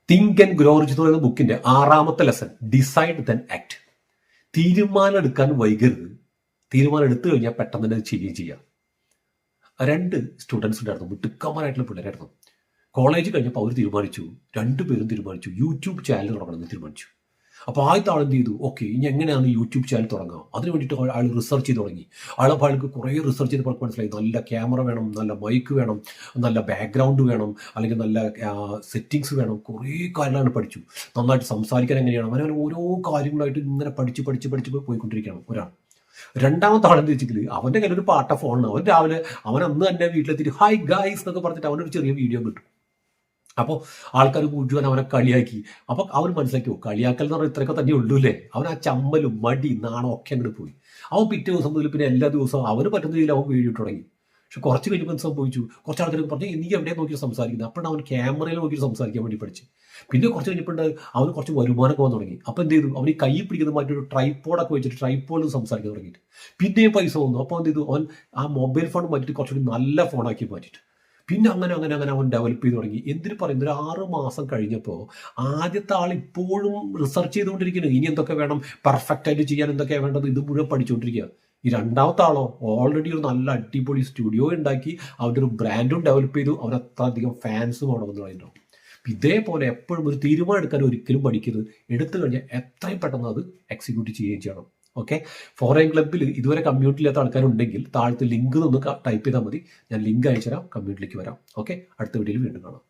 Think and grow rich എന്ന് പറയുന്ന ബുക്കിന്റെ 6ാമത്തെ ലെസൺ, ഡിസൈഡ് ദെൻ ആക്ട്. തീരുമാനം എടുക്കാൻ വൈകരുത്, തീരുമാനം എടുത്തു കഴിഞ്ഞാൽ പെട്ടെന്ന് തന്നെ ചെയ്യുകയും ചെയ്യാം. 2 സ്റ്റുഡൻസ് ഉണ്ടായിരുന്നു, മിടുക്കന്മാരായിട്ടുള്ള പിള്ളേരായിരുന്നു. കോളേജ് കഴിഞ്ഞപ്പോൾ അവർ തീരുമാനിച്ചു, 2 പേരും തീരുമാനിച്ചു യൂട്യൂബ് ചാനൽ തുടങ്ങണമെന്ന് തീരുമാനിച്ചു. അപ്പോൾ ആദ്യത്തെ ആൾ എന്ത് ചെയ്തു, ഓക്കെ ഇനി എങ്ങനെയാണ് യൂട്യൂബ് ചാനൽ തുടങ്ങുക, അതിന് വേണ്ടിയിട്ട് ആൾ റിസർച്ച് ചെയ്ത് തുടങ്ങി. ആൾക്ക് കുറേ റിസർച്ച് ചെയ്തപ്പോൾ മനസ്സിലായി നല്ല ക്യാമറ വേണം, നല്ല മൈക്ക് വേണം, നല്ല ബാക്ക്ഗ്രൗണ്ട് വേണം, അല്ലെങ്കിൽ നല്ല സെറ്റിങ്സ് വേണം, കുറേ കാര്യങ്ങളാണ് പഠിച്ചു. നന്നായിട്ട് സംസാരിക്കാൻ എങ്ങനെയാണ്, അങ്ങനെ ഓരോ കാര്യങ്ങളായിട്ട് ഇങ്ങനെ പഠിച്ച് പോയിക്കൊണ്ടിരിക്കുകയാണ് ഒരാൾ. 2ാമത്തെ ആളെന്ന് വെച്ചെങ്കിൽ അവൻ്റെ കയ്യിൽ ഒരു പാട്ട ഫോണാണ്. അവൻ അന്ന് തന്നെ വീട്ടിലെത്തിയിട്ട് ഹായ് ഗായ്സ് എന്നൊക്കെ പറഞ്ഞിട്ട് അവനൊരു ചെറിയ വീഡിയോ കിട്ടും. അപ്പോൾ ആൾക്കാർ മുഴുവൻ അവനെ കളിയാക്കി. അപ്പോൾ അവൻ മനസ്സിലാക്കിയോ, കളിയാക്കൽ എന്ന് പറഞ്ഞാൽ ഇത്രയൊക്കെ തന്നെ ഉള്ളൂ അല്ലേ. അവൻ ആ ചമ്മലും മടി നാണം ഒക്കെ അങ്ങോട്ട് പോയി. അവൻ പിറ്റേ ദിവസം മുതൽ പിന്നെ എല്ലാ ദിവസവും അവന് പറ്റുന്ന രീതിയിൽ അവൻ വീഡിയോ തുടങ്ങി. പക്ഷെ കുറച്ച് കഴിഞ്ഞപ്പോൾ സംഭവിച്ചു, കുറച്ച് ആൾക്കാർക്ക് പറഞ്ഞു നീ എവിടെ നോക്കി സംസാരിക്കുന്നത്, അപ്പോഴാണ് അവൻ ക്യാമറയിൽ നോക്കി സംസാരിക്കാൻ വേണ്ടി പഠിച്ചു. പിന്നെ കുറച്ച് കഴിഞ്ഞപ്പോൾ അവന് കുറച്ച് വരുമാനമൊക്കെ വന്നു തുടങ്ങി. അപ്പോൾ എന്ത് ചെയ്തു, അവൻ ഈ കൈ പിടിക്കുന്ന മാറ്റൊരു ട്രൈപ്പോഡൊക്കെ വെച്ചിട്ട് ട്രൈപ്പോഡിൽ സംസാരിക്കാൻ തുടങ്ങിയിട്ട് പിന്നെയും പൈസ വന്നു. അപ്പോൾ എന്ത് ചെയ്തു, അവൻ ആ മൊബൈൽ ഫോൺ മാറ്റിയിട്ട് കുറച്ചുകൂടി നല്ല ഫോണാക്കി മാറ്റിയിട്ട് പിന്നെ അങ്ങനെ അവൻ ഡെവലപ്പ് ചെയ്ത് തുടങ്ങി. എന്തിനു പറയുന്നത്, ഒരു 6 മാസം കഴിഞ്ഞപ്പോൾ ആദ്യത്തെ ആൾ ഇപ്പോഴും റിസർച്ച് ചെയ്തുകൊണ്ടിരിക്കുന്നു, ഇനി എന്തൊക്കെ വേണം, പെർഫെക്റ്റ് ആയിട്ട് ചെയ്യാൻ എന്തൊക്കെയാണ് വേണ്ടത്, ഇത് മുഴുവൻ പഠിച്ചുകൊണ്ടിരിക്കുക. ഈ 2ാമത്തെ ആളോ ഓൾറെഡി ഒരു നല്ല അടിപൊളി സ്റ്റുഡിയോ ഉണ്ടാക്കി അവൻ്റെ ഒരു ബ്രാൻഡും ഡെവലപ്പ് ചെയ്തു, അവൻ അത്രയധികം ഫാൻസും ആണെന്ന് പറയുന്നുണ്ടാവും. ഇതേപോലെ എപ്പോഴും ഒരു തീരുമാനം എടുക്കാൻ ഒരിക്കലും പഠിക്കരുത്, എടുത്തു കഴിഞ്ഞാൽ എത്രയും പെട്ടെന്ന് അത് എക്സിക്യൂട്ട് ചെയ്യുകയും ചെയ്യണം. ഓക്കെ, ഫോറൈൻ ക്ലബ്ബിൽ ഇതുവരെ കമ്മ്യൂണിറ്റി ഇല്ലാത്ത ആൾക്കാരുണ്ടെങ്കിൽ താഴത്ത് ലിങ്ക് ഒന്ന് ടൈപ്പ് ചെയ്താൽ മതി, ഞാൻ ലിങ്ക് അയച്ചുതരാം, കമ്മ്യൂണിറ്റിയിലേക്ക് വരാം. ഓക്കെ, അടുത്ത വീഡിയോയിൽ വീണ്ടും കാണാം.